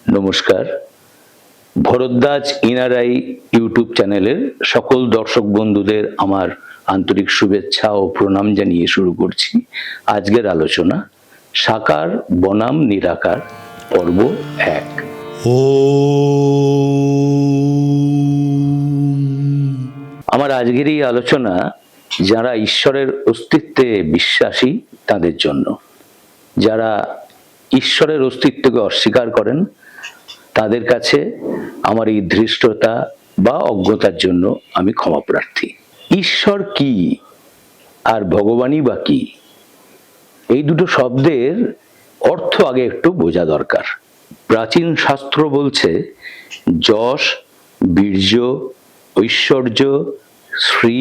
নমস্কার। ভরদ্বাজ ইনারাই ইউটিউব চ্যানেলের সকল দর্শক বন্ধুদের আমার আন্তরিক শুভেচ্ছা ও প্রণাম জানিয়ে শুরু করছি আজকের আলোচনা সাকার বনাম নিরাকার পর্ব 1। আমার আজকের এই আলোচনা যারা ঈশ্বরের অস্তিত্বে বিশ্বাসী তাদের জন্য। যারা ঈশ্বরের অস্তিত্বকে অস্বীকার করেন তাদের কাছে আমার এই ধৃষ্টতা বা অজ্ঞতার জন্য আমি ক্ষমা প্রার্থী। ঈশ্বর কি আর ভগবানই বা কি, এই দুটো শব্দের অর্থ আগে একটু বোঝা দরকার। প্রাচীন শাস্ত্র বলছে যশ, বীর্য, ঐশ্বর্য, শ্রী,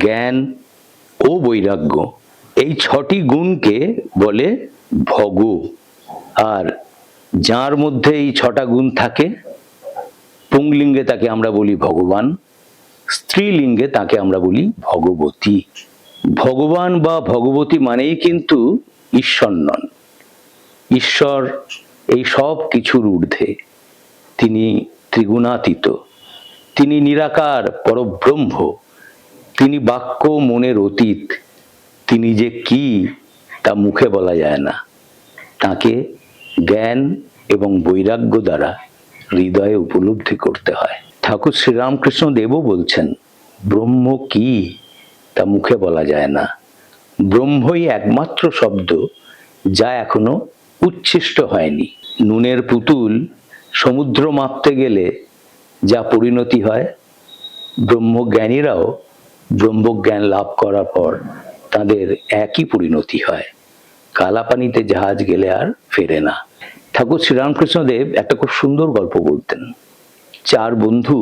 জ্ঞান ও বৈরাগ্য, এই 6টি গুণকে বলে ভগ। আর যার মধ্যে এই 6টা গুণ থাকে, পুংলিঙ্গে তাকে আমরা বলি ভগবান, স্ত্রীলিঙ্গে তাকে আমরা বলি ভগবতী। ভগবান বা ভগবতী মানেই কিন্তু ঈশ্বর নন। ঈশ্বর এই সব কিছুর ঊর্ধ্বে, তিনি ত্রিগুণাতীত, তিনি নিরাকার পরব্রহ্ম, তিনি বাক্য মনের অতীত। তিনি যে কি তা মুখে বলা যায় না, তাকে জ্ঞান এবং বৈরাগ্য দ্বারা হৃদয়ে উপলব্ধি করতে হয়। ঠাকুর শ্রীরামকৃষ্ণ দেবও বলছেন ব্রহ্ম কি তা মুখে বলা যায় না, ব্রহ্মই একমাত্র শব্দ যা এখনো উচ্ছিষ্ট হয়নি। নুনের পুতুল সমুদ্র মাপতে গেলে যা পরিণতি হয়, ব্রহ্মজ্ঞানীরাও ব্রহ্মজ্ঞান লাভ করার পর তাদের একই পরিণতি হয়। কালাপানিতে জাহাজ গেলে আর ফেরে না। ঠাকুর শ্রীরামকৃষ্ণদেব একটা খুব সুন্দর গল্প বলতেন। 4 বন্ধু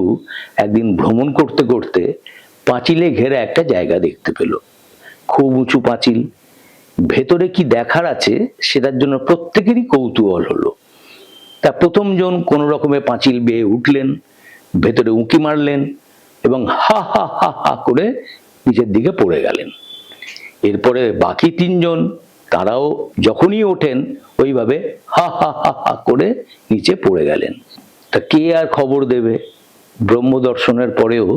একদিন ভ্রমণ করতে করতে পাঁচিলে ঘেরা একটা জায়গা দেখতে পেল। খুব উঁচু পাঁচিল, ভেতরে কি দেখার আছে সেটার জন্য প্রত্যেকেরই কৌতূহল হলো। তা প্রথম জন কোনো রকমে পাঁচিল বেয়ে উঠলেন, ভেতরে উঁকি মারলেন এবং হা হা হা হা করে নিচের দিকে পড়ে গেলেন। এরপরে বাকি 3 জন, তারাও যখনই ওঠেন ওইভাবে হা হা হা হা করে নিচে পড়ে গেলেন। তা কে আর খবর দেবে? ব্রহ্ম দর্শনের পরেও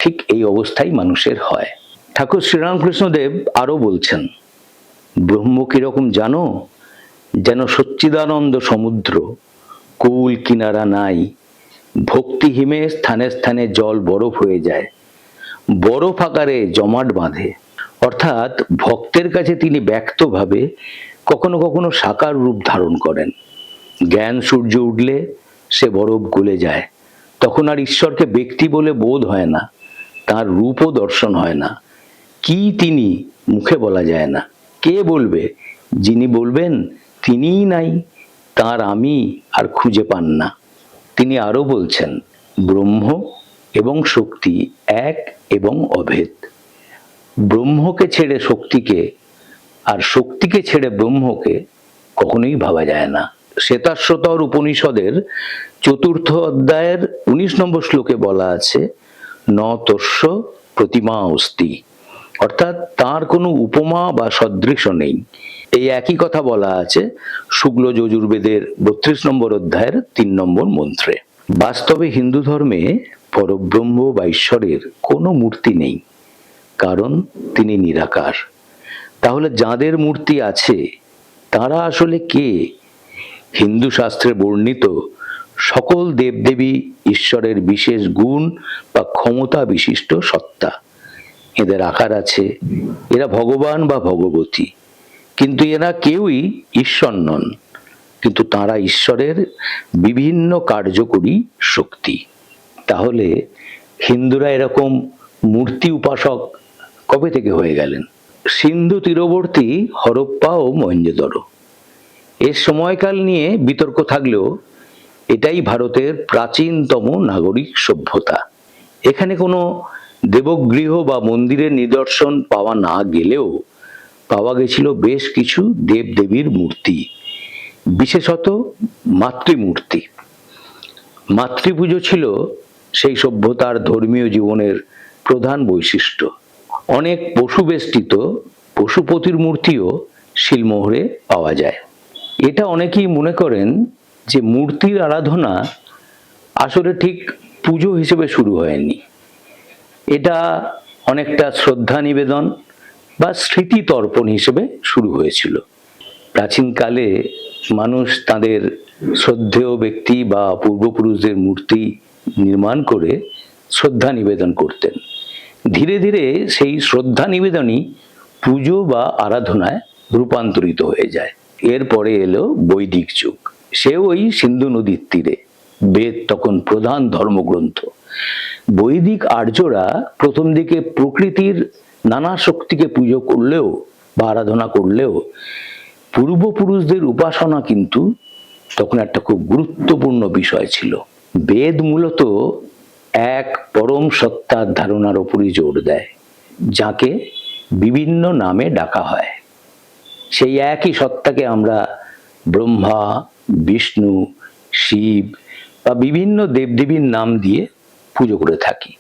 ঠিক এই অবস্থাই মানুষের হয়। ঠাকুর শ্রীরামকৃষ্ণদেব আরো বলছেন, ব্রহ্ম কিরকম জানো? যেন সচ্চিদানন্দ সমুদ্র, কুল কিনারা নাই, ভক্তি হিমে স্থানে স্থানে জল বরফ হয়ে যায়, বরফ আকারে জমাট বাঁধে। অর্থাৎ ভক্তের কাছে তিনি ব্যক্তভাবে কখনো কখনো সাকার রূপ ধারণ করেন। জ্ঞান সূর্য উঠলে সে বরফ গলে যায়, তখন আর ঈশ্বরকে ব্যক্তি বলে বোধ হয় না, তার রূপও দর্শন হয় না। কি তিনি মুখে বলা যায় না। কে বলবে? যিনি বলবেন তিনিই নাই, তার আমি আর খুঁজে পান না। তিনি আরো বলছেন ব্রহ্ম এবং শক্তি এক এবং অভেদ। ব্রহ্মকে ছেড়ে শক্তিকে আর শক্তিকে ছেড়ে ব্রহ্মকে কখনোই ভাবা যায় না। শ্বেতাশ্বতর উপনিষদের 4র্থ অধ্যায়ের 19 নম্বর শ্লোকে বলা আছে ন তস্য প্রতিমা অস্তি, অর্থাৎ তার কোনো উপমা বা সদৃশ নেই। এই একই কথা বলা আছে শুক্ল যজুর্বেদের 32 নম্বর অধ্যায়ের 3 নম্বর মন্ত্রে। বাস্তবে হিন্দু ধর্মে পরব্রহ্ম বা ঈশ্বরের কোনো মূর্তি নেই, কারণ তিনি নিরাকার। তাহলে যাদের মূর্তি আছে তারা আসলে কে? হিন্দু শাস্ত্রে বর্ণিত সকল দেবদেবী ঈশ্বরের বিশেষ গুণ বা ক্ষমতা বিশিষ্ট সত্তা। এদের আকার আছে, এরা ভগবান বা ভগবতী, কিন্তু এরা কেউই ঈশ্বর নন, কিন্তু তারা ঈশ্বরের বিভিন্ন কার্যকরী শক্তি। তাহলে হিন্দুরা এরকম মূর্তি উপাসক কবে থেকে হয়ে গেলেন? সিন্ধু তীরবর্তী হরপ্পা ও মহেঞ্জোদড়ো, এর সময়কাল নিয়ে বিতর্ক থাকলেও এটাই ভারতের প্রাচীনতম নাগরিক সভ্যতা। এখানে কোনো দেবগৃহ বা মন্দিরের নিদর্শন পাওয়া না গেলেও পাওয়া গেছিল বেশ কিছু দেবদেবীর মূর্তি, বিশেষত মাতৃমূর্তি। মাতৃপুজো ছিল সেই সভ্যতার ধর্মীয় জীবনের প্রধান বৈশিষ্ট্য। অনেক পশুবেষ্টিত পশুপতির মূর্তিও শিলমোহরে পাওয়া যায়। এটা অনেকেই মনে করেন যে মূর্তির আরাধনা আসলে ঠিক পুজো হিসেবে শুরু হয়নি। এটা অনেকটা শ্রদ্ধা নিবেদন বা স্মৃতি তর্পণ হিসেবে শুরু হয়েছিল। প্রাচীনকালে মানুষ তাদের শ্রদ্ধেয় ব্যক্তি বা পূর্বপুরুষদের মূর্তি নির্মাণ করে শ্রদ্ধা নিবেদন করতেন। ধীরে ধীরে সেই শ্রদ্ধা নিবেদনই পুজো বা আরাধনায় রূপান্তরিত হয়ে যায়। এরপরে এলো বৈদিক যুগ। সেও ওই সিন্ধু নদীর তীরে। বেদ তখন প্রধান ধর্মগ্রন্থ। বৈদিক আর্যরা প্রথম দিকে প্রকৃতির নানা শক্তিকে পুজো করলেও বা আরাধনা করলেও পূর্বপুরুষদের উপাসনা কিন্তু তখন একটা খুব গুরুত্বপূর্ণ বিষয় ছিল। বেদ মূলত এক পরম সত্তার ধারণার উপরই জোর দেয়, যাকে বিভিন্ন নামে ডাকা হয়। সেই একই সত্তাকে আমরা ব্রহ্মা, বিষ্ণু, শিব বা বিভিন্ন দেবদেবীর নাম দিয়ে পুজো করে থাকি।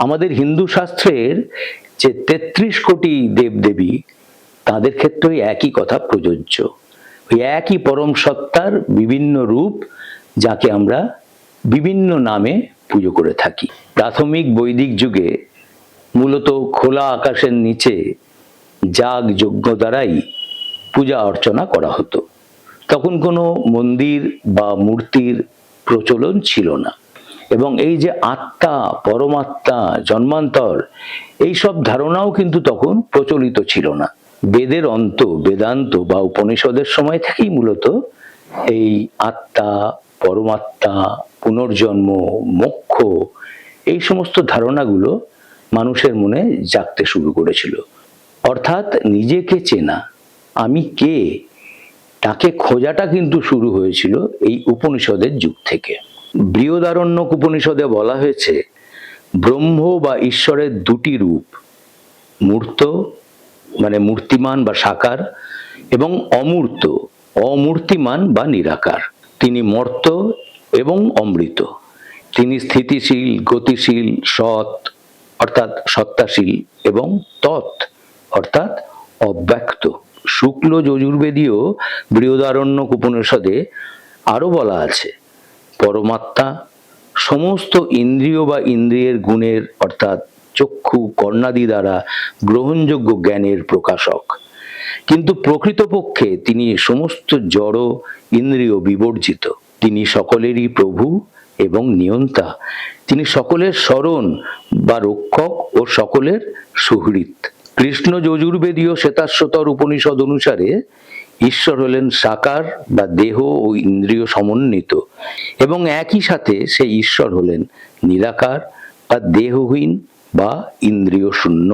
আমাদের হিন্দু শাস্ত্রের যে ৩৩ কোটি দেবদেবী, তাদের ক্ষেত্রে একই কথা প্রযোজ্য। ওই একই পরম সত্তার বিভিন্ন রূপ, যাকে আমরা বিভিন্ন নামে পুজো করে থাকি। প্রাথমিক বৈদিক যুগে মূলত খোলা আকাশের নিচে যাগ যজ্ঞ দ্বারাই পূজা অর্চনা করা হতো। তখন কোনো মন্দির বা মূর্তির প্রচলন ছিল না, এবং এই যে আত্মা, পরমাত্মা, জন্মান্তর, এইসব ধারণাও কিন্তু তখন প্রচলিত ছিল না। বেদের অন্ত, বেদান্ত বা উপনিষদের সময় থেকেই মূলত এই আত্মা, পরমাত্মা, পুনর্জন্ম, মোক্ষ, এই সমস্ত ধারণাগুলো মানুষের মনে জাগতে শুরু করেছিল। অর্থাৎ নিজেকে চেনা, আমি কে, তাকে খোঁজাটা কিন্তু শুরু হয়েছিল এই উপনিষদের যুগ থেকে। বৃহদারণ্যক উপনিষদে বলা হয়েছে, ব্রহ্ম বা ঈশ্বরের দুটি রূপ, মূর্ত মানে মূর্তিমান বা সাকার, এবং অমূর্ত, অমূর্তিমান বা নিরাকার। তিনি মর্ত এবং অমৃত। তিনি স্থিতিশীল, গতিশীল, সৎ অর্থাৎ সত্তাশীল, এবং তৎ অর্থাৎ অব্যক্ত। শুক্ল যজুর্বেদীয় বৃহদারণ্যক উপনিষদে আরো বলা আছে, পরমাত্মা সমস্ত ইন্দ্রিয় বা ইন্দ্রিয়ের গুণের অর্থাৎ চক্ষু, কর্ণাদি দ্বারা গ্রহণযোগ্য জ্ঞানের প্রকাশক, কিন্তু প্রকৃতপক্ষে তিনি সমস্ত জড় ইন্দ্রিয় বিবর্জিত। তিনি সকলেরই প্রভু এবং নিয়ন্তা। তিনি সকলের শরণ বা রক্ষক ও সকলের সুহৃৎ। কৃষ্ণ যজুর্বেদীয় শ্বেতাশ্বতর উপনিষদ অনুসারে ঈশ্বর হলেন সাকার বা দেহ ও ইন্দ্রিয় সমন্বিত, এবং একই সাথে সেই ঈশ্বর হলেন নিরাকার বা দেহহীন বা ইন্দ্রিয় শূন্য।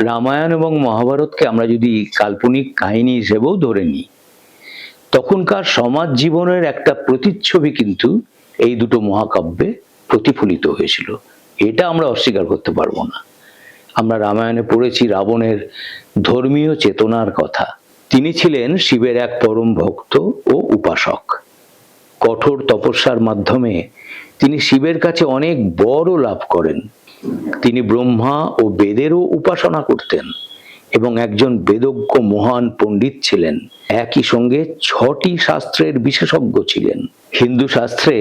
রামায়ণ এবং মহাভারতকে আমরা যদি কাল্পনিক কাহিনী হিসেবেও ধরে নিই, তখনকার সমাজ জীবনের একটা প্রতিচ্ছবি কিন্তু এই দুটো মহাকাব্যে প্রতিফলিত হয়েছিল। এটা আমরা অস্বীকার করতে পারবো না। আমরা রামায়ণে পড়েছি রাবণের ধর্মীয় চেতনার কথা। তিনি ছিলেন শিবের এক পরম ভক্ত ও উপাসক। কঠোর তপস্যার মাধ্যমে তিনি শিবের কাছে অনেক বরও লাভ করেন। তিনি ব্রহ্মা ও বেদেরও উপাসনা করতেন এবং একজন বেদজ্ঞ মহান পণ্ডিত ছিলেন। একই সঙ্গে 6টি শাস্ত্রের বিশেষজ্ঞ ছিলেন। হিন্দু শাস্ত্রে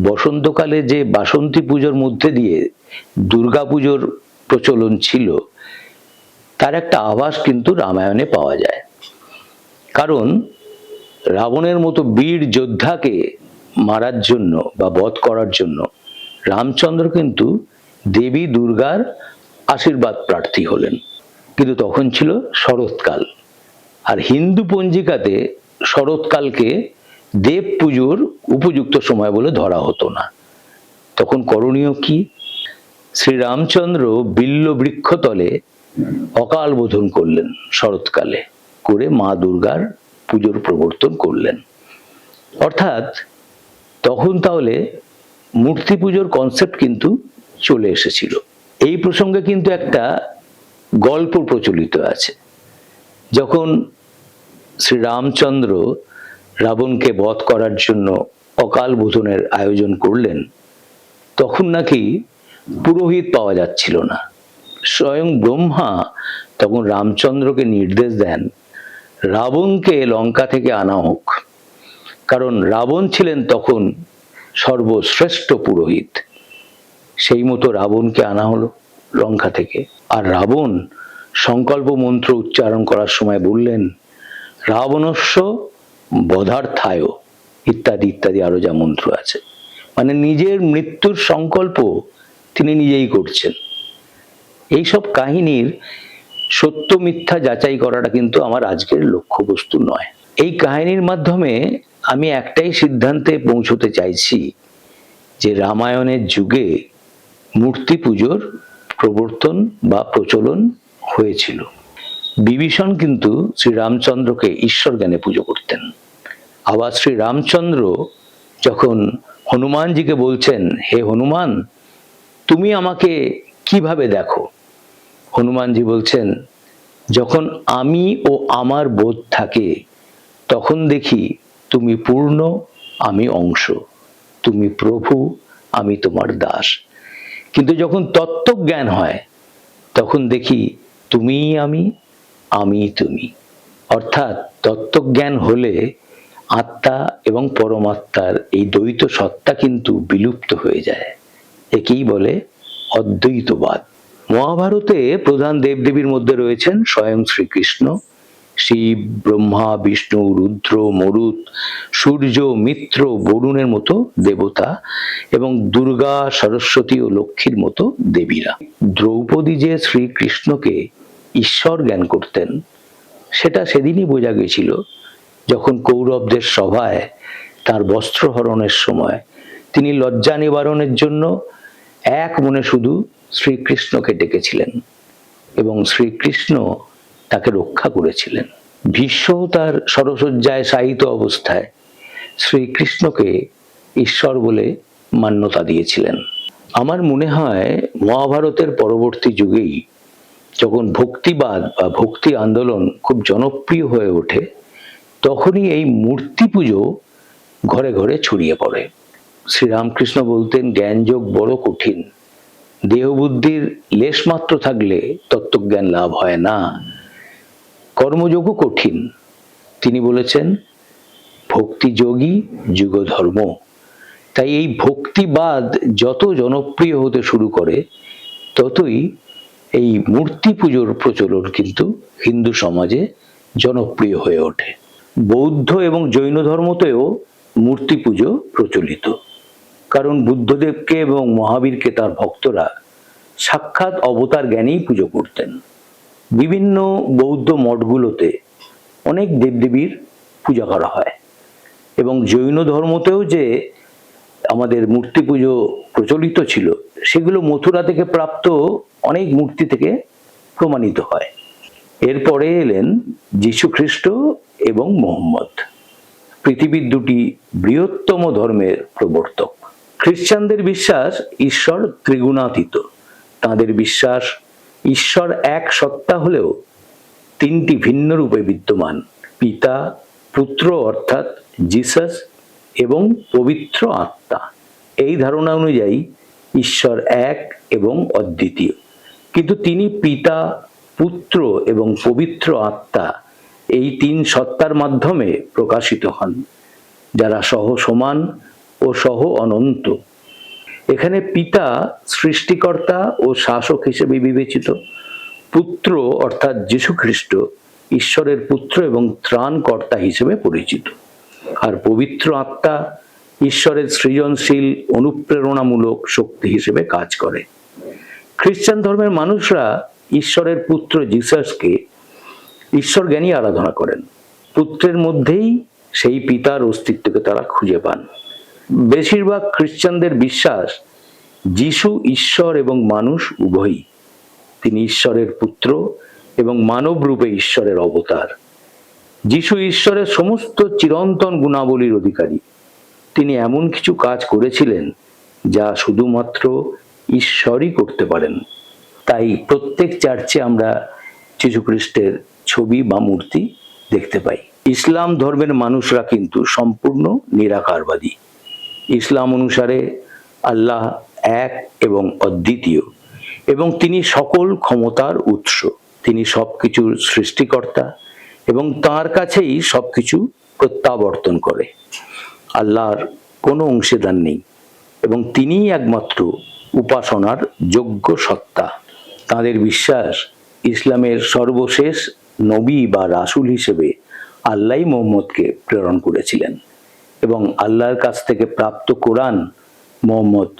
বসন্তকালে যে বাসন্তী পুজোর মধ্যে দিয়ে দুর্গা পুজোর প্রচলন ছিল, তার একটা আভাস কিন্তু রামায়ণে পাওয়া যায়। কারণ রাবণের মতো বীর যোদ্ধাকে মারার জন্য বা বধ করার জন্য রামচন্দ্র কিন্তু দেবী দুর্গার আশীর্বাদ প্রার্থী হলেন। কিন্তু তখন ছিল শরৎকাল, আর হিন্দু পঞ্জিকাতে শরৎকালকে দেব পুজোর উপযুক্ত সময় বলে ধরা হতো না। তখন করণীয় কি? শ্রীরামচন্দ্র বিল্ল বৃক্ষতলে অকাল বোধন করলেন শরৎকালে, করে মা দুর্গার পুজোর প্রবর্তন করলেন। অর্থাৎ তখন তাহলে মূর্তি পুজোর কনসেপ্ট কিন্তু চলে এসেছিল। এই প্রসঙ্গে কিন্তু একটা গল্প প্রচলিত আছে। যখন শ্রীরামচন্দ্র রাবণকে বধ করার জন্য অকাল বোধনের আয়োজন করলেন, তখন নাকি পুরোহিত পাওয়া যাচ্ছিল না। স্বয়ং ব্রহ্মা তখন রামচন্দ্রকে নির্দেশ দেন, রাবণকে লঙ্কা থেকে আনা হোক। কারণ রাবণ ছিলেন তখন সর্বশ্রেষ্ঠ পুরোহিত। সেই মতো রাবণকে আনা হলো লঙ্কা থেকে। আর রাবণ সংকল্প মন্ত্র উচ্চারণ করার সময় বললেন, রাবণস্য বধার্থায়, ইত্যাদি ইত্যাদি আরো যা মন্ত্র আছে। মানে নিজের মৃত্যুর সংকল্প তিনি নিজেই করছেন। এইসব কাহিনীর সত্য মিথ্যা যাচাই করাটা কিন্তু আমার আজকের লক্ষ্যবস্তু নয়। এই কাহিনীর মাধ্যমে আমি একটাই সিদ্ধান্তে পৌঁছতে চাইছি যে রামায়ণের যুগে মূর্তি পুজোর প্রবর্তন বা প্রচলন হয়েছিল। বিভীষণ কিন্তু শ্রীরামচন্দ্রকে ঈশ্বর জ্ঞানে পুজো করতেন। আবার শ্রীরামচন্দ্র যখন হনুমানজিকে বলছেন, হে হনুমান, তুমি আমাকে কিভাবে দেখো? হনুমানজি বলছেন, যখন আমি ও আমার বোধ থাকে তখন দেখি তুমি পূর্ণ, আমি অংশ, তুমি প্রভু, আমি তোমার দাস। কিন্তু যখন তত্ত্বজ্ঞান হয় তখন দেখি তুমিই আমি, আমি তুমি। অর্থাৎ তত্ত্বজ্ঞান হলে আত্মা এবং পরমাত্মার এই দ্বৈত সত্তা কিন্তু বিলুপ্ত হয়ে যায়। একেই বলে অদ্বৈতবাদ। মহাভারতে প্রধান দেবদেবীর মধ্যে রয়েছেন স্বয়ং শ্রীকৃষ্ণ, শিব, ব্রহ্মা, বিষ্ণু, রুদ্র, মরুত, সূর্য, মিত্র, বরুণের মতো দেবতা এবং দুর্গা, সরস্বতী ও লক্ষ্মীর মতো দেবীরা। দ্রৌপদী যে শ্রীকৃষ্ণকে ঈশ্বর জ্ঞান করতেন সেটা সেদিনই বোঝা গেছিল যখন কৌরবদের সভায় তার বস্ত্রহরণের সময় তিনি লজ্জা নিবারণের জন্য এক মনে শুধু শ্রীকৃষ্ণকে ডেকেছিলেন এবং শ্রীকৃষ্ণ তাকে রক্ষা করেছিলেন। ভীষ্ম তার সরসজ্জায় শায়িত অবস্থায় শ্রীকৃষ্ণকে ঈশ্বর বলে মান্যতা দিয়েছিলেন। আমার মনে হয় মহাভারতের পরবর্তী যুগেই যখন ভক্তিবাদ বা ভক্তি আন্দোলন খুব জনপ্রিয় হয়ে ওঠে তখনই এই মূর্তি পুজো ঘরে ঘরে ছড়িয়ে পড়ে। শ্রীরামকৃষ্ণ বলতেন, জ্ঞানযোগ বড় কঠিন, দেহবুদ্ধির লেশমাত্র থাকলে তত্ত্বজ্ঞান লাভ হয় না, কর্মযোগও কঠিন। তিনি বলেছেন, ভক্তিযোগী যুগ ধর্ম। তাই এই ভক্তিবাদ যত জনপ্রিয় হতে শুরু করে ততই এই মূর্তি পুজোর প্রচলন কিন্তু হিন্দু সমাজে জনপ্রিয় হয়ে ওঠে। বৌদ্ধ এবং জৈন ধর্মতেও মূর্তি পুজো প্রচলিত, কারণ বুদ্ধদেবকে এবং মহাবীরকে তার ভক্তরা সাক্ষাৎ অবতার জ্ঞানেই পুজো করতেন। বিভিন্ন বৌদ্ধ মঠগুলোতে অনেক দেবদেবীর পূজা করা হয় এবং জৈন ধর্মতেও যে আমাদের মূর্তি পুজো প্রচলিত ছিল সেগুলো মথুরা থেকে প্রাপ্ত অনেক মূর্তি থেকে প্রমাণিত হয়। এরপরে এলেন যীশু খ্রিস্ট এবং মোহাম্মদ, পৃথিবীর দুটি বৃহত্তম ধর্মের প্রবর্তক। খ্রিস্টানদের বিশ্বাস ঈশ্বর ত্রিগুণাতীত। তাদের বিশ্বাস ঈশ্বর এক সত্তা হলেও তিনটি ভিন্ন রূপে বিদ্যমান, পিতা, পুত্র অর্থাৎ জিসাস এবং পবিত্র আত্মা। এই ধারণা অনুযায়ী ঈশ্বর এক এবং অদ্বিতীয়, কিন্তু তিনি পিতা, পুত্র এবং পবিত্র আত্মা এই তিন সত্তার মাধ্যমে প্রকাশিত হন, যারা সহ সমান ও সহ অনন্ত। এখানে পিতা সৃষ্টিকর্তা ও শাসক হিসেবে বিবেচিত, পুত্র অর্থাৎ যীশু খ্রিস্ট ঈশ্বরের পুত্র এবং ত্রাণকর্তা হিসেবে পরিচিত, আর পবিত্র আত্মা ঈশ্বরের সৃজনশীল অনুপ্রেরণামূলক শক্তি হিসেবে কাজ করে। খ্রিস্টান ধর্মের মানুষরা ঈশ্বরের পুত্র জিসাসকে ঈশ্বর জ্ঞানী আরাধনা করেন। পুত্রের মধ্যেই সেই পিতার অস্তিত্বকে তারা খুঁজে পান। বেশিরভাগ খ্রিস্টানদের বিশ্বাস যিশু ঈশ্বর এবং মানুষ উভয়ই। তিনি ঈশ্বরের পুত্র এবং মানব রূপে ঈশ্বরের অবতার। যিশু ঈশ্বরের সমস্ত চিরন্তন গুণাবলীর অধিকারী। তিনি এমন কিছু কাজ করেছিলেন যা শুধুমাত্র ঈশ্বরই করতে পারেন। তাই প্রত্যেক চার্চে আমরা যীশু খ্রিস্টের ছবি বা মূর্তি দেখতে পাই। ইসলাম ধর্মের মানুষরা কিন্তু সম্পূর্ণ নিরাকারবাদী। ইসলাম অনুসারে আল্লাহ এক এবং অদ্বিতীয় এবং তিনি সকল ক্ষমতার উৎস। তিনি সবকিছুর সৃষ্টিকর্তা এবং তার কাছেই সবকিছু প্রত্যাবর্তন করে। আল্লাহর কোনো অংশীদার নেই এবং তিনিই একমাত্র উপাসনার যোগ্য সত্তা। তাদের বিশ্বাস, ইসলামের সর্বশেষ নবী বা রাসূল হিসেবে আল্লাহই মুহাম্মদকে প্রেরণ করেছিলেন এবং আল্লাহর কাছ থেকে প্রাপ্ত কোরআন মুহাম্মদ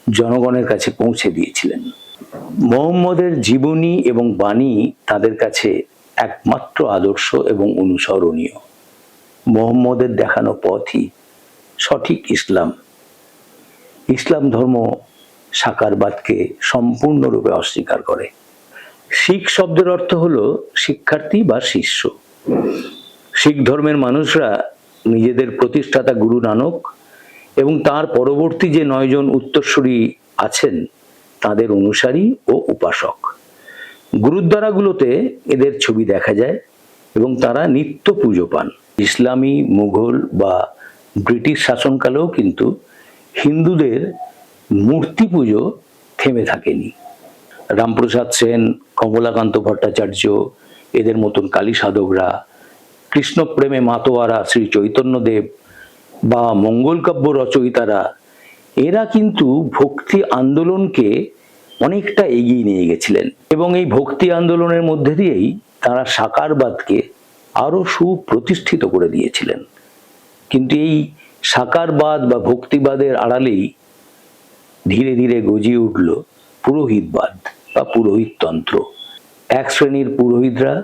জনগণের কাছে পৌঁছে দিয়েছিলেন। মুহাম্মদের জীবনী এবং বাণী তাদের কাছে একমাত্র আদর্শ এবং অনুসরণীয়। মুহাম্মদের দেখানো পথই সঠিক ইসলাম। ইসলাম ধর্ম সাকারবাদকে সম্পূর্ণরূপে অস্বীকার করে। শিখ শব্দের অর্থ হলো শিক্ষার্থী বা শিষ্য। শিখ ধর্মের মানুষরা নিজেদের প্রতিষ্ঠাতা গুরু নানক এবং তার পরবর্তী যে 9 জন উত্তরসূরি আছেন তাদের অনুসারী ও উপাসক। গুরুদ্বারাগুলোতে এদের ছবি দেখা যায় এবং তারা নিত্য পুজো পান। ইসলামী, মুঘল বা ব্রিটিশ শাসনকালেও কিন্তু হিন্দুদের মূর্তি পুজো থেমে থাকেনি। রামপ্রসাদ সেন, কমলাকান্ত ভট্টাচার্য, এদের মতন কালী সাধকরা, কৃষ্ণপ্রেমে মাতোয়ারা শ্রী চৈতন্যদেব বা মঙ্গলকাব্য রচয়িতারা, এরা কিন্তু ভক্তি আন্দোলনকে অনেকটা এগিয়ে নিয়ে গেছিলেন এবং এই ভক্তি আন্দোলনের মধ্যে দিয়েই তারা সাকারবাদকে আরো সুপ্রতিষ্ঠিত করে দিয়েছিলেন। কিন্তু এই সাকারবাদ বা ভক্তিবাদের আড়ালেই ধীরে ধীরে গজিয়ে উঠল পুরোহিতবাদ বা পুরোহিততন্ত্র। এক শ্রেণীর পুরোহিতরা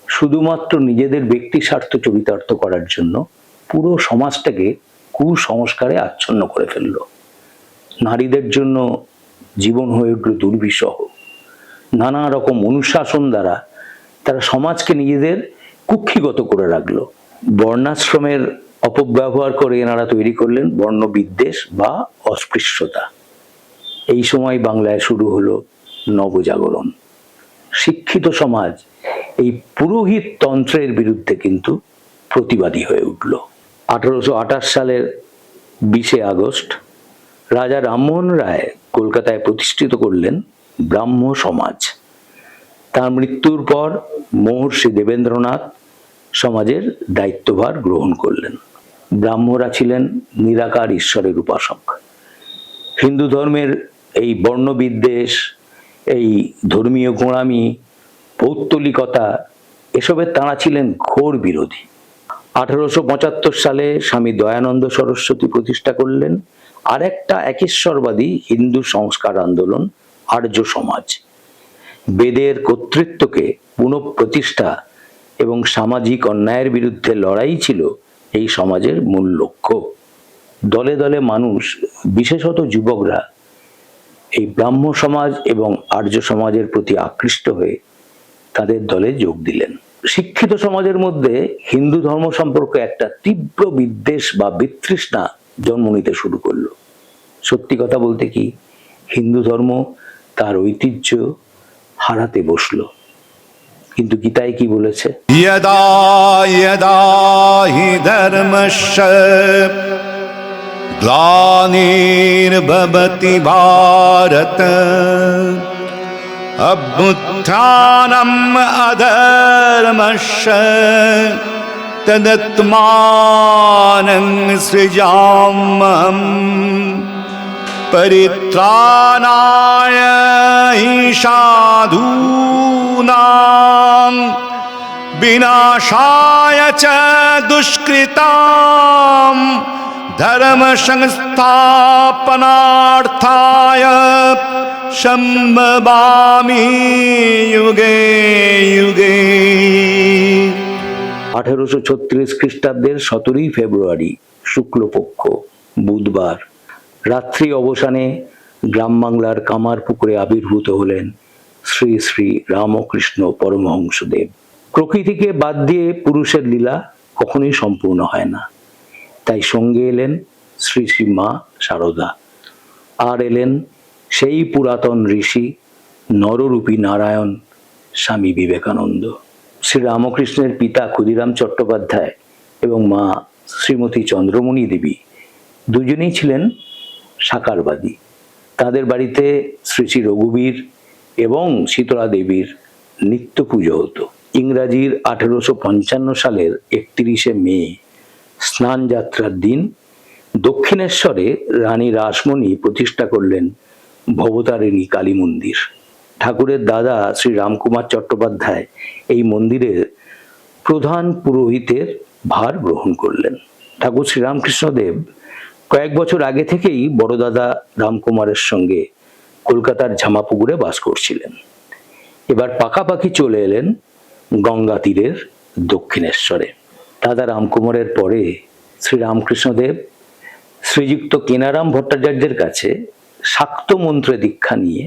শুধুমাত্র নিজেদের ব্যক্তি স্বার্থ চরিতার্থ করার জন্য পুরো সমাজটাকে কুসংস্কারে আচ্ছন্ন করে ফেলল। নারীদের জন্য জীবন হয়ে উঠল দুর্বিষহ। নানা রকম অনুশাসন দ্বারা তারা সমাজকে নিজেদের কুক্ষিগত করে রাখলো। বর্ণাশ্রমের অপব্যবহার করে এনারা তৈরি করলেন বর্ণবিদ্বেষ বা অস্পৃশ্যতা। এই সময় বাংলায় শুরু হলো নবজাগরণ। শিক্ষিত সমাজ এই পুরোহিত তন্ত্রের বিরুদ্ধে কিন্তু প্রতিবাদী হয়ে উঠল। 1828 সালের 20 আগস্ট রাজা রামমোহন রায় কলকাতায় প্রতিষ্ঠিত করলেন ব্রাহ্ম সমাজ। তার মৃত্যুর পর মহর্ষি দেবেন্দ্রনাথ সমাজের দায়িত্বভার গ্রহণ করলেন। ব্রাহ্মরা ছিলেন নিরাকার ঈশ্বরের উপাসক। হিন্দু ধর্মের এই বর্ণবিদ্বেষ, এই ধর্মীয় গোঁড়ামি, পৌত্তলিকতা, এসবের তাঁরা ছিলেন ঘোর বিরোধী। 1875 সালে স্বামী দয়ানন্দ সরস্বতী প্রতিষ্ঠা করলেন আরেকটা একেশ্বরবাদী হিন্দু সংস্কার আন্দোলন, আর্য সমাজ। বেদের কর্তৃত্বকে পুনঃপ্রতিষ্ঠা এবং সামাজিক অন্যায়ের বিরুদ্ধে লড়াই ছিল এই সমাজের মূল লক্ষ্য। দলে দলে মানুষ, বিশেষত যুবকরা, এই ব্রাহ্ম সমাজ এবং আর্য সমাজের প্রতি আকৃষ্ট হয়ে তাদের দলে যোগ দিলেন। শিক্ষিত সমাজের মধ্যে হিন্দু ধর্ম সম্পর্কে একটা তীব্র বিদ্বেষ বা বিতৃষ্ণা জন্ম নিতে শুরু করলো। সত্যি কথা বলতে কি, হিন্দু ধর্ম তার ঐতিহ্য হারাতে বসলো। কিন্তু গীতায় কি বলেছে? यदा यदा हि धर्मस्य ग्लानिर्भवति भारत अभ्युत्थानम् अधर्मस्य तदात्मानं सृजाम्यहम् परित्राणाय हि साधूनां विनाशाय च दुष्कृतां धर्म संस्थापनार्थाय सम्भवामि युगे युगे। 1836 খ্রিস্টাব্দের 17 ফেব্রুয়ারি শুক্লপক্ষ বুধবার রাত্রি অবসানে গ্রাম বাংলার কামারপুকুরে আবির্ভূত হলেন শ্রী শ্রী রামকৃষ্ণ পরমহংসদেব। প্রকৃতিকে বাদ দিয়ে পুরুষের লীলা কখনোই সম্পূর্ণ হয় না, তাই সঙ্গে এলেন শ্রী শ্রী মা শারদা, আর এলেন সেই পুরাতন ঋষি নররূপী নারায়ণ স্বামী বিবেকানন্দ। শ্রী রামকৃষ্ণের পিতা ক্ষুদিরাম চট্টোপাধ্যায় এবং মা শ্রীমতী চন্দ্রমণি দেবী দুজনেই ছিলেন সাকারবাদী। তাদের বাড়িতে শ্রী শ্রী রঘুবীর এবং শীতলা দেবীর নিত্য পুজো হতো। ইংরাজির 1855 সালের 31শে মে স্নান যাত্রার দিন দক্ষিণেশ্বরে রানী রাসমণি প্রতিষ্ঠা করলেন ভবতারিণী কালী মন্দির। ঠাকুরের দাদা শ্রী রামকুমার চট্টোপাধ্যায় এই মন্দিরের প্রধান পুরোহিতের ভার গ্রহণ করলেন। ঠাকুর শ্রীরামকৃষ্ণদেব কয়েক বছর আগে থেকেই বড় দাদা রামকুমারের সঙ্গে কলকাতার ঝামাপুকুরে বাস করছিলেন। এবার পাকাপাকি চলে এলেন গঙ্গা তীরের দক্ষিণেশ্বরে। দাদা রামকুমারের পরে শ্রীরামকৃষ্ণদেব শ্রীযুক্ত কেনারাম ভট্টাচার্যের কাছে শাক্ত মন্ত্রে দীক্ষা নিয়ে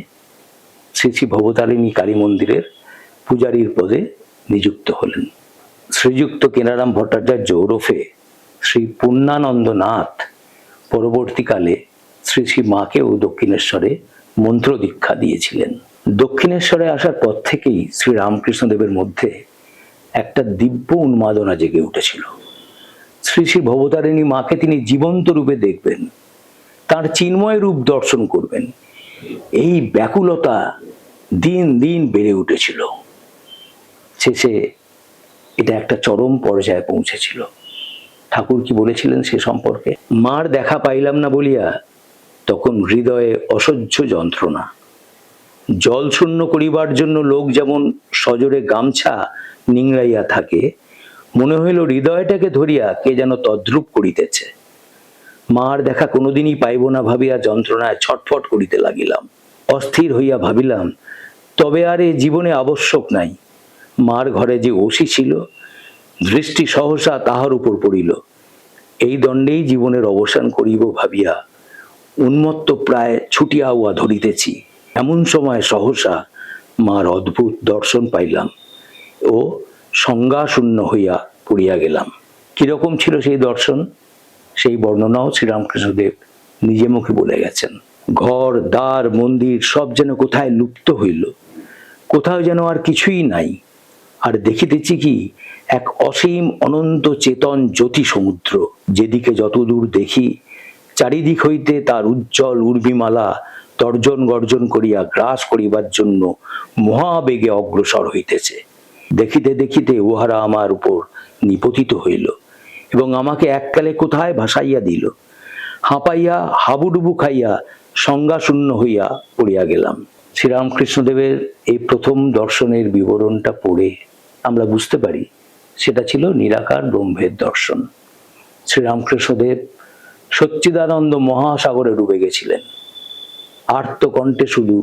শ্রী শ্রী ভবতারিণী কালী মন্দিরের পূজারীর পদে নিযুক্ত হলেন। শ্রীযুক্ত কেনারাম ভট্টাচার্য ওরফে শ্রী পূর্ণানন্দ নাথ পরবর্তীকালে শ্রী শ্রী মাকেও দক্ষিণেশ্বরে মন্ত্র দীক্ষা দিয়েছিলেন। দক্ষিণেশ্বরে আসার পর থেকেই শ্রী রামকৃষ্ণদেবের মধ্যে একটা দিব্য উন্মাদনা জেগে উঠেছিল। শ্রী শ্রী ভবতারিণী মাকে তিনি জীবন্ত রূপে দেখবেন, তার চিন্ময় রূপ দর্শন করবেন, এই ব্যাকুলতা দিন দিন বেড়ে উঠেছিল। শেষে এটা একটা চরম পর্যায়ে পৌঁছেছিল। ঠাকুর কি বলেছিলেন সে সম্পর্কে? মার দেখা পাইলাম না বলিয়া তখন হৃদয়ে অসহ্য যন্ত্রণা। জল শূন্য করিবার জন্য লোক যেমন সজোরে গামছা নিংড়াইয়া থাকে, মনে হইল হৃদয়টাকে ধরিয়া কে যেন তদ্রূপ করিতেছে। মার দেখা কোনোদিনই পাইব না ভাবিয়া যন্ত্রণায় ছটফট করিতে লাগিলাম। অস্থির হইয়া ভাবিলাম, তবে আর এ জীবনে আবশ্যক নাই। মার ঘরে যে ওষি ছিল, দৃষ্টি সহসা তাহার উপর পড়িল। এই দণ্ডেই জীবনের অবসান করিব ভাবিয়া উন্মত্ত প্রায় ছুটিয়া উহা ধরিতেছি। এমন সময় সহসা মার অদ্ভুত দর্শন পাইলাম ও সংজ্ঞাশূন্য হইয়া পড়িয়া গেলাম। কিরকম ছিল সেই দর্শন, সেই বর্ণনাও শ্রীরামকৃষ্ণদেব নিজে মুখে বলে গেছেন। ঘর দ্বার মন্দির সব যেন কোথায় লুপ্ত হইল, কোথাও যেন আর কিছুই নাই। আর দেখিতেছি কি এক অসীম অনন্ত চেতন জ্যোতি সমুদ্র, যেদিকে যতদূর দেখি চারিদিক হইতে তার উজ্জ্বল উর্মিমালা তর্জন গর্জন করিয়া গ্রাস করিবার জন্য মহাবেগে অগ্রসর হইতেছে। দেখিতে দেখিতে উহারা আমার উপর নিপতিত হইল এবং আমাকে এককালে কোথায় ভাসাইয়া দিল। হাঁপাইয়া হাবুডুবু খাইয়া সংজ্ঞাশূন্য হইয়া পড়িয়া গেলাম। শ্রীরামকৃষ্ণদেবের এই প্রথম দর্শনের বিবরণটা পড়ে আমরা বুঝতে পারি সেটা ছিল নিরাকার ব্রহ্মের দর্শন। শ্রীরামকৃষ্ণদেব সচ্চিদানন্দ মহাসাগরে ডুবে গেছিলেন। আর্তকণ্ঠে শুধু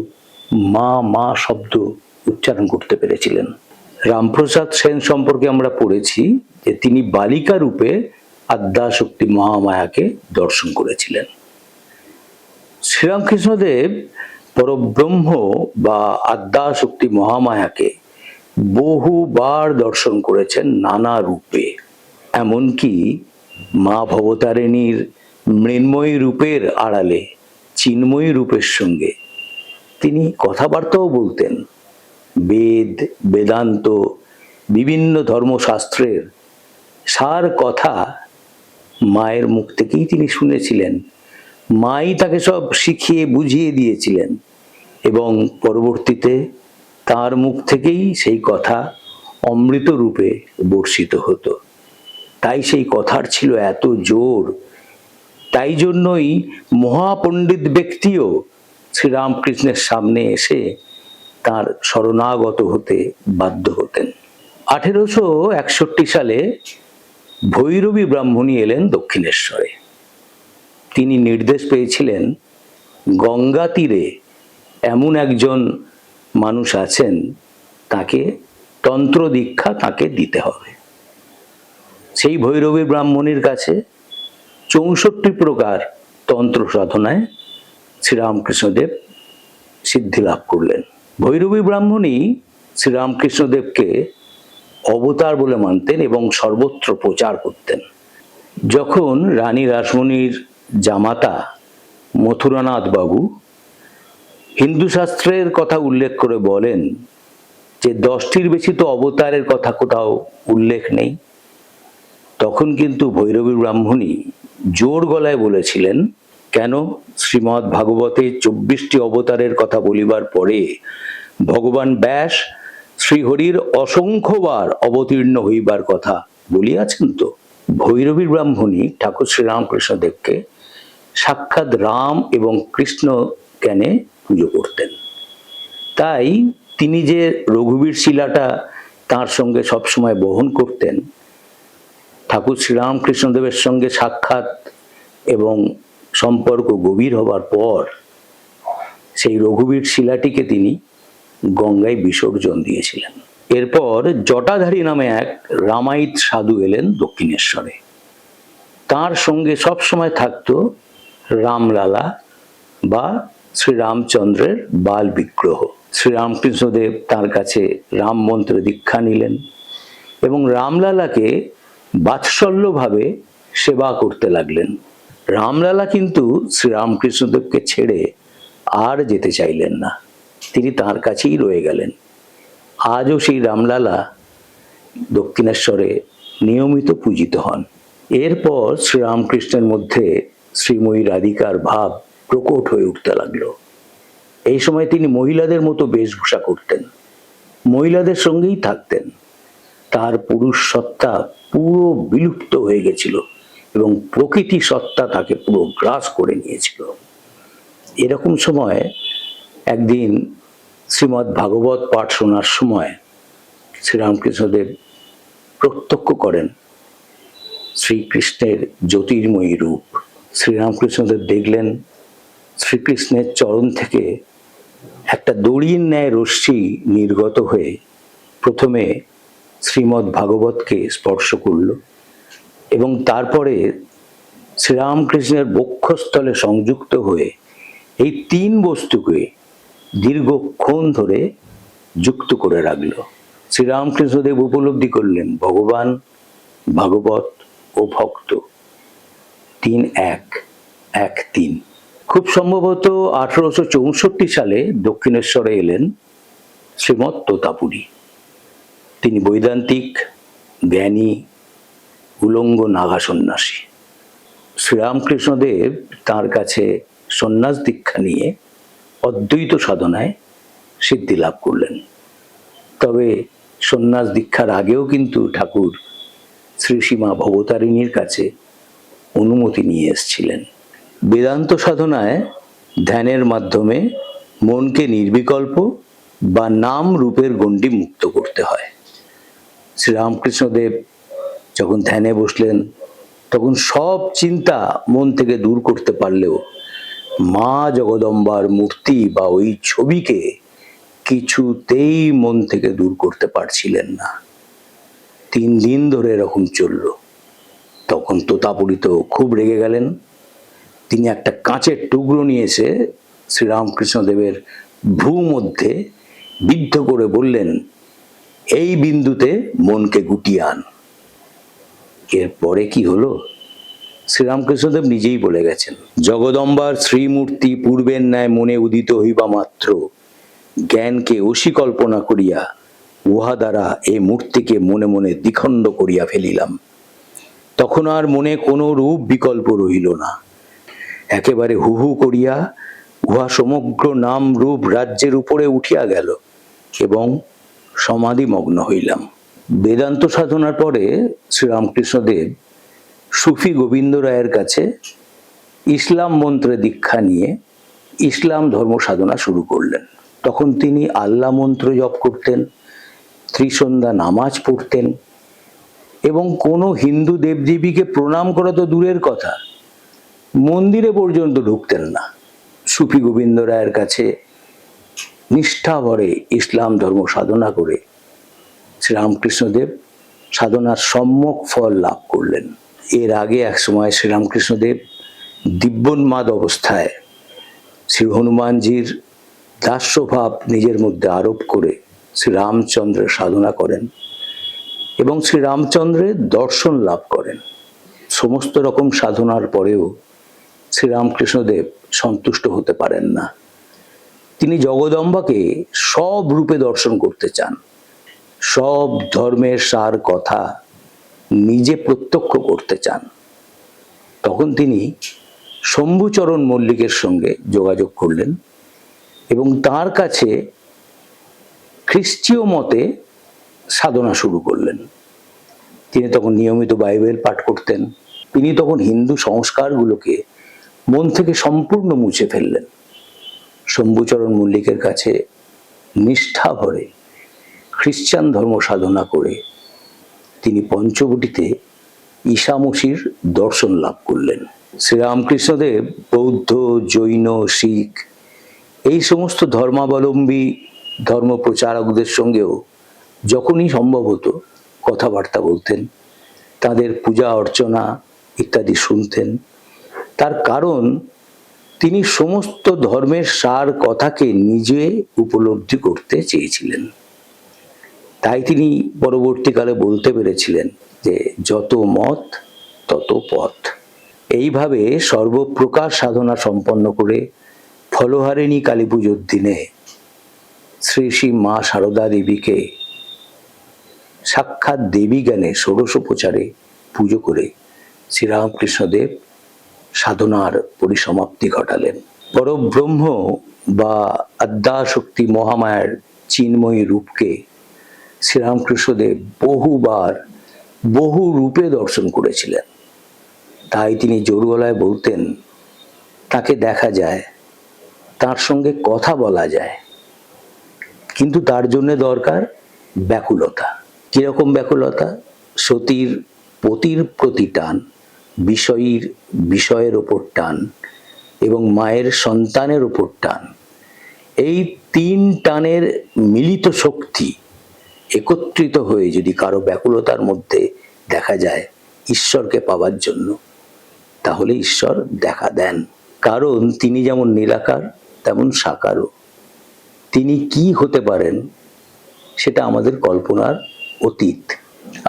মা মা শব্দ উচ্চারণ করতে পেরেছিলেন। রামপ্রসাদ সেন সম্পর্কে আমরা পড়েছি যে তিনি বালিকা রূপে আদ্যাশক্তি মহামায়াকে দর্শন করেছিলেন। শ্রীরামকৃষ্ণদেব পরব্রহ্ম বা আদ্যাশক্তি মহামায়াকে বহুবার দর্শন করেছেন নানা রূপে। এমনকি মা ভবতারিণীর মৃন্ময়ী রূপের আড়ালে চিন্ময়ী রূপের সঙ্গে তিনি কথাবার্তাও বলতেন। বেদ বেদান্ত বিভিন্ন ধর্মশাস্ত্রের সার কথা মায়ের মুখ থেকেই তিনি শুনেছিলেন। মাই তাকে সব শিখিয়ে বুঝিয়ে দিয়েছিলেন এবং পরবর্তীতে তার মুখ থেকেই সেই কথা অমৃত রূপে বর্ষিত হতো। তাই সেই কথার ছিল এত জোর, তাই জন্যই মহাপণ্ডিত ব্যক্তিও শ্রীরামকৃষ্ণের সামনে এসে তার শরণাগত হতে বাধ্য হতেন। 1861 সালে ভৈরবী ব্রাহ্মণী এলেন দক্ষিণেশ্বরে। তিনি নির্দেশ পেয়েছিলেন গঙ্গা তীরে এমন একজন মানুষ আছেন, তাকে তন্ত্র দীক্ষা তাকে দিতে হবে। সেই ভৈরবী ব্রাহ্মণীর কাছে 64 প্রকার তন্ত্র সাধনায় শ্রীরামকৃষ্ণদেব সিদ্ধি লাভ করলেন। ভৈরবী ব্রাহ্মণী শ্রীরামকৃষ্ণদেবকে অবতার বলে মানতেন এবং সর্বত্র প্রচার করতেন। যখন রানী রাসমণির জামাতা মথুরানাথ বাবু হিন্দু শাস্ত্রের কথা উল্লেখ করে বলেন যে 10টির বেশি তো অবতারের কথা কোথাও উল্লেখ নেই, তখন কিন্তু ভৈরবী ব্রাহ্মণী জোর গলায় বলেছিলেন, কেন শ্রীমদ্ ভাগবতে 24টি অবতারের কথা বলিবার পরে ভগবান ব্যাস শ্রীহরির অসংখ্যবার অবতীর্ণ হইবার কথা বলিয়াছেন তো। ভৈরবী ব্রাহ্মণী ঠাকুর শ্রীরামকৃষ্ণদেবকে সাক্ষাৎ রাম এবং কৃষ্ণ জ্ঞানে পুজো করতেন। তাই তিনি যে রঘুবীর শিলাটা তার সঙ্গে সবসময় বহন করতেন, ঠাকুর শ্রীরামকৃষ্ণদেবের সঙ্গে সাক্ষাৎ এবং সম্পর্ক গভীর হবার পর সেই রঘুবীর শিলাটিকে তিনি গঙ্গায় বিসর্জন দিয়েছিলেন। এরপর জটাধারী নামে এক রামায়িত সাধু এলেন দক্ষিণেশ্বরে। তার সঙ্গে সবসময় থাকতো রামলালা বা শ্রীরামচন্দ্রের বাল বিগ্রহ। শ্রীরামকৃষ্ণদেব তার কাছে রাম মন্ত্রে দীক্ষা নিলেন এবং রামলালাকে বাৎসল্যভাবে সেবা করতে লাগলেন। রামলালা কিন্তু শ্রীরামকৃষ্ণদেবকে ছেড়ে আর যেতে চাইলেন না, তিনি তার কাছেই রয়ে গেলেন। আজও সেই রামলালা দক্ষিণেশ্বরে নিয়মিত পূজিত হন। এরপর শ্রীরামকৃষ্ণের মধ্যে শ্রীময়ী রাধিকার ভাব প্রকট হয়ে উঠতে লাগলো। এই সময় তিনি মহিলাদের মতো বেশভূষা করতেন, মহিলাদের সঙ্গেই থাকতেন। তার পুরুষ সত্তা পুরো বিলুপ্ত হয়ে গেছিল এবং প্রকৃতি সত্তা তাকে পুরো গ্রাস করে নিয়েছিল। এরকম সময় একদিন শ্রীমদ্ ভাগবত পাঠ শোনার সময় শ্রীরামকৃষ্ণদেব প্রত্যক্ষ করেন শ্রীকৃষ্ণের জ্যোতির্ময়ী রূপ। শ্রীরামকৃষ্ণদেব দেখলেন শ্রীকৃষ্ণের চরণ থেকে একটা দড়ির ন্যায় রশ্মি নির্গত হয়ে প্রথমে শ্রীমদ্ ভাগবতকে স্পর্শ করল এবং তারপরে শ্রীরামকৃষ্ণের বক্ষস্থলে সংযুক্ত হয়ে এই তিন বস্তুকে দীর্ঘক্ষণ ধরে যুক্ত করে রাখল। শ্রীরামকৃষ্ণদেব উপলব্ধি করলেন ভগবান, ভাগবত ও ভক্ত তিন এক, এক তিন। খুব সম্ভবত 1864 সালে দক্ষিণেশ্বরে এলেন শ্রীমৎ তোতাপুরী। তিনি বৈদান্তিক, জ্ঞানী, উলঙ্গ নাগা সন্ন্যাসী। শ্রীরামকৃষ্ণদেব তার কাছে সন্ন্যাস দীক্ষা নিয়ে অদ্বৈত সাধনায় সিদ্ধি লাভ করলেন। তবে সন্ন্যাস দীক্ষার আগেও কিন্তু ঠাকুর শ্রীসীমা ভবতারিণীর কাছে অনুমতি নিয়ে এসেছিলেন। বেদান্ত সাধনায় ধ্যানের মাধ্যমে মনকে নির্বিকল্প বা নাম রূপের গণ্ডি মুক্ত করতে হয়। শ্রীরামকৃষ্ণদেব যখন ধ্যানে বসলেন তখন সব চিন্তা মন থেকে দূর করতে পারলেও মা জগদম্বার মূর্তি বা ওই ছবিকে কিছুতেই মন থেকে দূর করতে পারছিলেন না। 3 দিন ধরে এরকম চলল। তখন তোতাপুরী তো খুব রেগে গেলেন। তিনি একটা কাঁচের টুকরো নিয়ে এসে শ্রীরামকৃষ্ণদেবের ভ্রু মধ্যে বিদ্ধ করে বললেন, এই বিন্দুতে মনকে গুটিয়ে আন। এরপরে কি হলো শ্রীরামকৃষ্ণদেব নিজেই বলে গেছেন, জগদম্বার শ্রীমূর্তি পূর্বের ন্যায় মনে উদিত হইবা মাত্র জ্ঞানকে অসি কল্পনা করিয়া উহা দ্বারা এই মূর্তিকে মনে মনে দ্বিখণ্ড করিয়া ফেলিলাম। তখন আর মনে কোনো রূপ বিকল্প রহিল না। একেবারে হু হু করিয়া উহা সমগ্র নাম রূপ রাজ্যের উপরে উঠিয়া গেল এবং সমাধিমগ্ন হইলাম। বেদান্ত সাধনার পরে শ্রীরামকৃষ্ণদেব সুফি গোবিন্দ রায়ের কাছে ইসলাম মন্ত্রে দীক্ষা নিয়ে ইসলাম ধর্ম সাধনা শুরু করলেন। তখন তিনি আল্লাহ মন্ত্র জপ করতেন, ত্রিসন্ধ্যা নামাজ পড়তেন এবং কোনো হিন্দু দেবদেবীকে প্রণাম করা তো দূরের কথা, মন্দিরে পর্যন্ত ঢুকতেন না। সুফি গোবিন্দ রায়ের কাছে নিষ্ঠা ভরে ইসলাম ধর্ম সাধনা করে শ্রীরামকৃষ্ণদেব সাধনার সম্যক ফল লাভ করলেন। এর আগে এক সময় শ্রীরামকৃষ্ণদেব দিব্যোন্মাদ অবস্থায় শ্রী হনুমানজির দাস্যভাব নিজের মধ্যে আরোপ করে শ্রীরামচন্দ্রের সাধনা করেন এবং শ্রীরামচন্দ্রের দর্শন লাভ করেন। সমস্ত রকম সাধনার পরেও শ্রীরামকৃষ্ণদেব সন্তুষ্ট হতে পারেন না। তিনি জগদম্বাকে সব রূপে দর্শন করতে চান, সব ধর্মের সার কথা নিজে প্রত্যক্ষ করতে চান। তখন তিনি শম্ভুচরণ মল্লিকের সঙ্গে যোগাযোগ করলেন এবং তার কাছে খ্রিস্টীয় মতে সাধনা শুরু করলেন। তিনি তখন নিয়মিত বাইবেল পাঠ করতেন। তিনি তখন হিন্দু সংস্কারগুলোকে মন থেকে সম্পূর্ণ মুছে ফেললেন। শম্ভুচরণ মল্লিকের কাছে নিষ্ঠা ভরে খ্রিস্টান ধর্ম সাধনা করে তিনি পঞ্চবটিতে ঈশামসির দর্শন লাভ করলেন। শ্রীরামকৃষ্ণদেব বৌদ্ধ, জৈন, শিখ এই সমস্ত ধর্মাবলম্বী ধর্ম প্রচারকদের সঙ্গেও যখনই সম্ভব হতো কথাবার্তা বলতেন, তাদের পূজা অর্চনা ইত্যাদি শুনতেন। তার কারণ তিনি সমস্ত ধর্মের সার কথাকে নিজে উপলব্ধি করতে চেয়েছিলেন। তাই তিনি পরবর্তীকালে বলতে পেরেছিলেন যে যত মত তত পথ। এইভাবে সর্বপ্রকার সাধনা সম্পন্ন করে ফলহারিণী কালী পুজোর দিনে শ্রী শ্রী মা সারদা দেবীকে সাক্ষাৎ দেবী জ্ঞানে ষোড়শোপচারে পুজো করে শ্রীরামকৃষ্ণদেব সাধনার পরিসমাপ্তি ঘটালেন। পরব্রহ্ম বা আদ্যাশক্তি মহামায়ার চিন্ময়ী রূপকে শ্রীরামকৃষ্ণদেব বহুবার বহু রূপে দর্শন করেছিলেন। তাই তিনি জোর গলায় বলতেন, তাকে দেখা যায়, তার সঙ্গে কথা বলা যায়, কিন্তু তার জন্য দরকার ব্যাকুলতা। কিরকম ব্যাকুলতা? সতীর পতির প্রতি টান, বিষয়ের ওপর টান এবং মায়ের সন্তানের ওপর টান। এই তিন টানের মিলিত শক্তি একত্রিত হয়ে যদি কারো ব্যাকুলতার মধ্যে দেখা যায় ঈশ্বরকে পাওয়ার জন্য, তাহলে ঈশ্বর দেখা দেন। কারণ তিনি যেমন নিরাকার তেমন সাকারও। তিনি কি হতে পারেন সেটা আমাদের কল্পনার অতীত।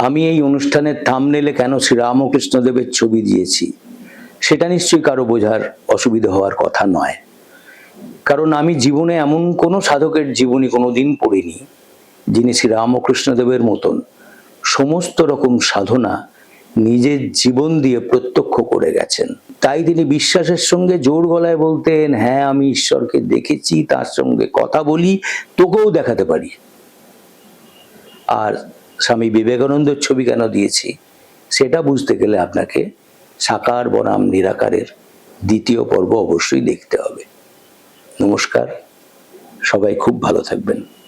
আমি এই অনুষ্ঠানের থাম্বনেইলে কেন শ্রীরামকৃষ্ণদেবের ছবি দিয়েছি সেটা নিশ্চয়ই কারো বোঝার অসুবিধা হওয়ার কথা নয়। কারণ আমি জীবনে এমন কোনো সাধকের জীবনী কোনোদিন পড়িনি যিনি শ্রীরামকৃষ্ণদেবের মতন সমস্ত রকম সাধনা নিজের জীবন দিয়ে প্রত্যক্ষ করে গেছেন। তাই তিনি বিশ্বাসের সঙ্গে জোর গলায় বলতেন, হ্যাঁ আমি ঈশ্বরকে দেখেছি, তার সঙ্গে কথা বলি, তোকেও দেখাতে পারি। আর স্বামী বিবেকানন্দের ছবি কেন দিয়েছি সেটা বুঝতে গেলে আপনাকে সাকার বনাম নিরাকারের দ্বিতীয় পর্ব অবশ্যই দেখতে হবে। নমস্কার, সবাই খুব ভালো থাকবেন।